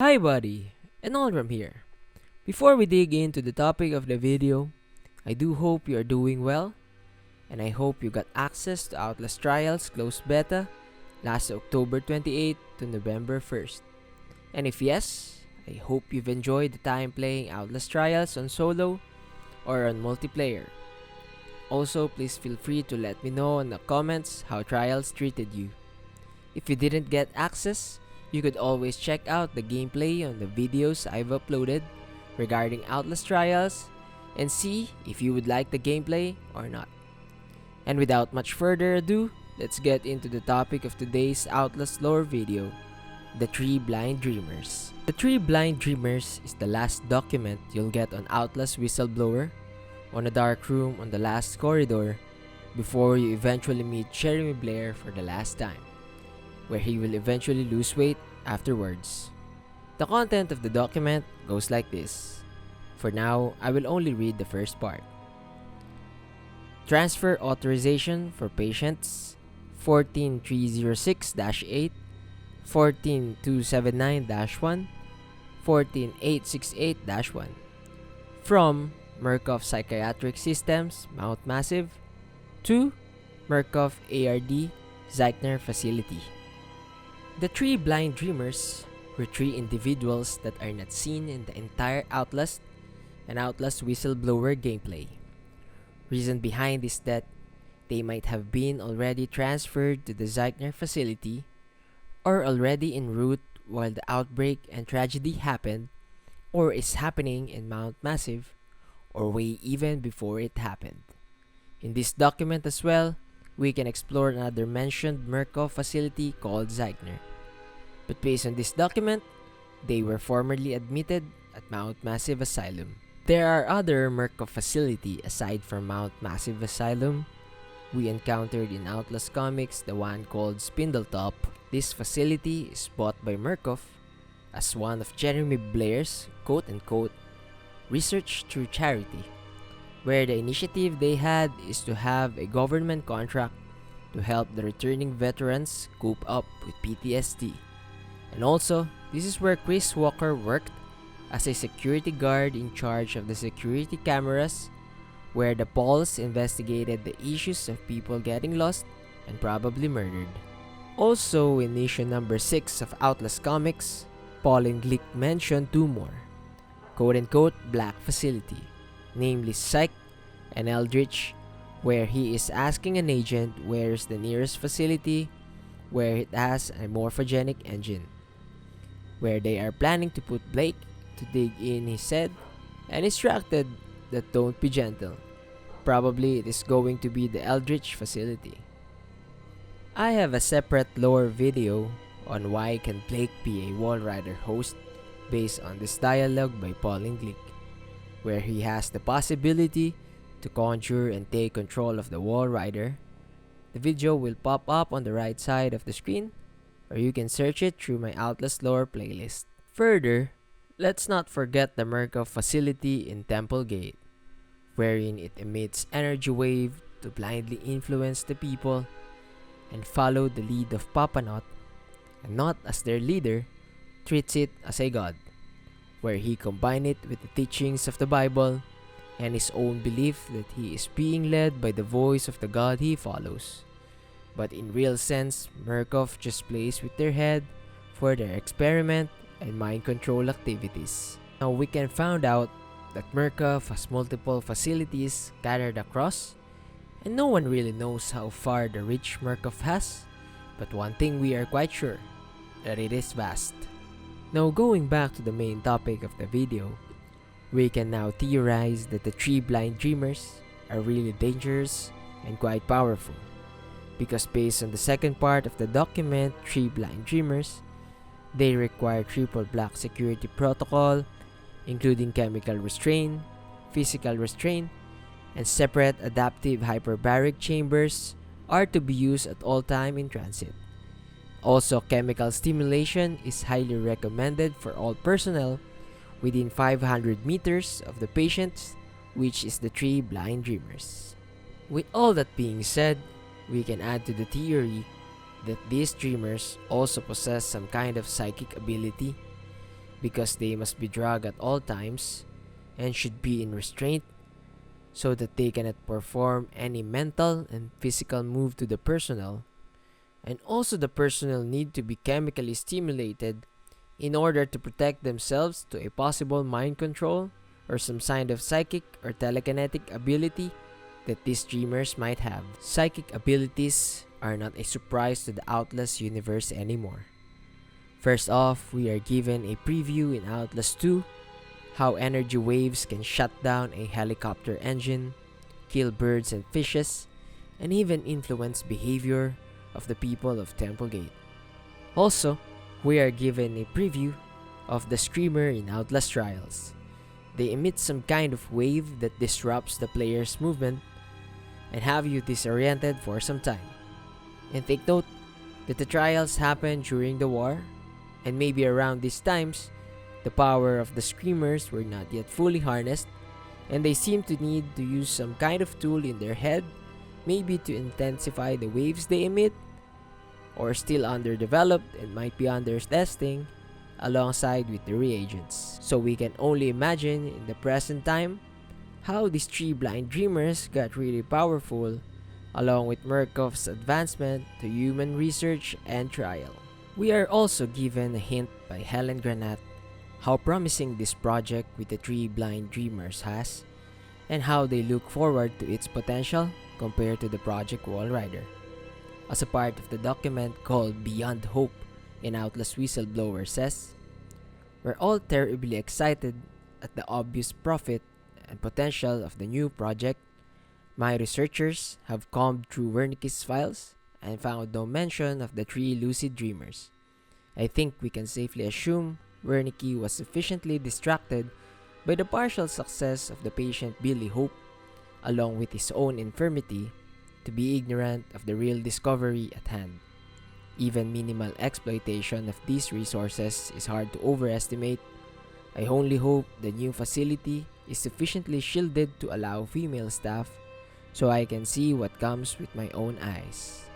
Hi buddy, Enolram here. Before we dig into the topic of the video, I do hope you are doing well, and I hope you got access to Outlast Trials closed beta last October 28th to November 1st. And if yes, I hope you've enjoyed the time playing Outlast Trials on solo or on multiplayer. Also, please feel free to let me know in the comments how Trials treated you. If you didn't get access, you could always check out the gameplay on the videos I've uploaded regarding Outlast Trials and see if you would like the gameplay or not. And without much further ado, let's get into the topic of today's Outlast lore video, the 3 Blind Dreamers. The 3 Blind Dreamers is the last document you'll get on Outlast Whistleblower, on a dark room on the last corridor, before you eventually meet Jeremy Blair for the last time, where he will eventually lose weight afterwards. The content of the document goes like this. For now, I will only read the first part. Transfer authorization for patients 14306-8, 14279-1, 14868-1 from Murkoff Psychiatric Systems, Mount Massive, to Murkoff ARD Zeichner Facility. The 3 Blind Dreamers were 3 individuals that are not seen in the entire Outlast and Outlast Whistleblower gameplay. Reason behind is that they might have been already transferred to the Zeichner facility or already en route while the outbreak and tragedy happened, or is happening in Mount Massive, or way even before it happened. In this document as well, we can explore another mentioned Murkoff facility called Zeichner. But based on this document, they were formerly admitted at Mount Massive Asylum. There are other Murkoff facility aside from Mount Massive Asylum. We encountered in Outlast Comics the one called Spindletop. This facility is bought by Murkoff as one of Jeremy Blair's quote-unquote research through charity, where the initiative they had is to have a government contract to help the returning veterans cope up with PTSD. And also, this is where Chris Walker worked as a security guard in charge of the security cameras, where the Pauls investigated the issues of people getting lost and probably murdered. Also, in issue number 6 of Outlast Comics, Paul and Glick mentioned 2 more quote-unquote black facility, namely Psych and Eldritch, where he is asking an agent where is the nearest facility where it has a morphogenic engine, where they are planning to put Blake to dig in his head, and instructed that don't be gentle. Probably it is going to be the Eldritch facility. I have a separate lore video on why can Blake be a Wall Rider host based on this dialogue by Paul and Glick, where he has the possibility to conjure and take control of the Wall Rider. The video will pop up on the right side of the screen, or you can search it through my Outlast lore playlist. Further, let's not forget the Murkoff facility in Temple Gate, wherein it emits energy wave to blindly influence the people and follow the lead of Papanot, and not as their leader, treats it as a god, where he combined it with the teachings of the Bible and his own belief that he is being led by the voice of the god he follows. But in real sense, Murkoff just plays with their head for their experiment and mind control activities. Now we can find out that Murkoff has multiple facilities scattered across, and no one really knows how far the reach Murkoff has, but one thing we are quite sure, that it is vast. Now going back to the main topic of the video, we can now theorize that the 3 Blind Dreamers are really dangerous and quite powerful, because based on the second part of the document 3 Blind Dreamers, they require triple black security protocol, including chemical restraint, physical restraint, and separate adaptive hyperbaric chambers are to be used at all time in transit. Also, chemical stimulation is highly recommended for all personnel within 500 meters of the patients, which is the 3 Blind Dreamers. With all that being said, we can add to the theory that these dreamers also possess some kind of psychic ability because they must be drugged at all times and should be in restraint so that they cannot perform any mental and physical move to the personnel. And also the personnel need to be chemically stimulated in order to protect themselves to a possible mind control or some kind of psychic or telekinetic ability that these dreamers might have. Psychic abilities are not a surprise to the Outlast universe anymore. First off, we are given a preview in Outlast 2 how energy waves can shut down a helicopter engine, kill birds and fishes, and even influence behavior of the people of Templegate. Also, we are given a preview of the Screamer in Outlast Trials. They emit some kind of wave that disrupts the player's movement and have you disoriented for some time. And take note that the trials happen during the war, and maybe around these times, the power of the Screamers were not yet fully harnessed, and they seem to need to use some kind of tool in their head, maybe to intensify the waves they emit, or still underdeveloped and might be under testing alongside with the reagents. So we can only imagine in the present time how these three blind dreamers got really powerful along with Murkoff's advancement to human research and trial. We are also given a hint by Helen Granat how promising this project with the three blind dreamers has and how they look forward to its potential compared to the Project Wallrider. As a part of the document called Beyond Hope in Outlast Whistleblower says, "We're all terribly excited at the obvious profit and potential of the new project. My researchers have combed through Wernicke's files and found no mention of the three lucid dreamers. I think we can safely assume Wernicke was sufficiently distracted by the partial success of the patient Billy Hope, along with his own infirmity, to be ignorant of the real discovery at hand. Even minimal exploitation of these resources is hard to overestimate. I only hope the new facility is sufficiently shielded to allow female staff so I can see what comes with my own eyes."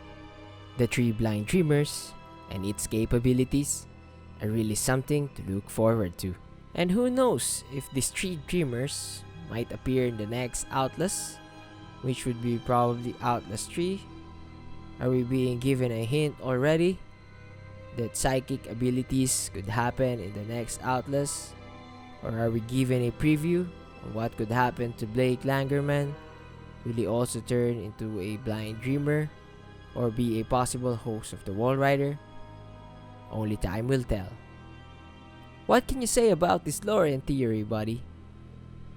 The three blind dreamers and its capabilities are really something to look forward to. And who knows if these three dreamers might appear in the next Outlast, which would be probably Outlast 3. Are we being given a hint already that psychic abilities could happen in the next Outlast? Or are we given a preview on what could happen to Blake Langerman? Will he also turn into a blind dreamer or be a possible host of the Wallrider? Only time will tell. What can you say about this lore and theory, buddy?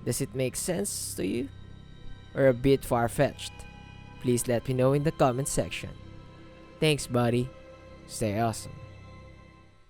Does it make sense to you? Or a bit far-fetched? Please let me know in the comment section. Thanks, buddy. Stay awesome.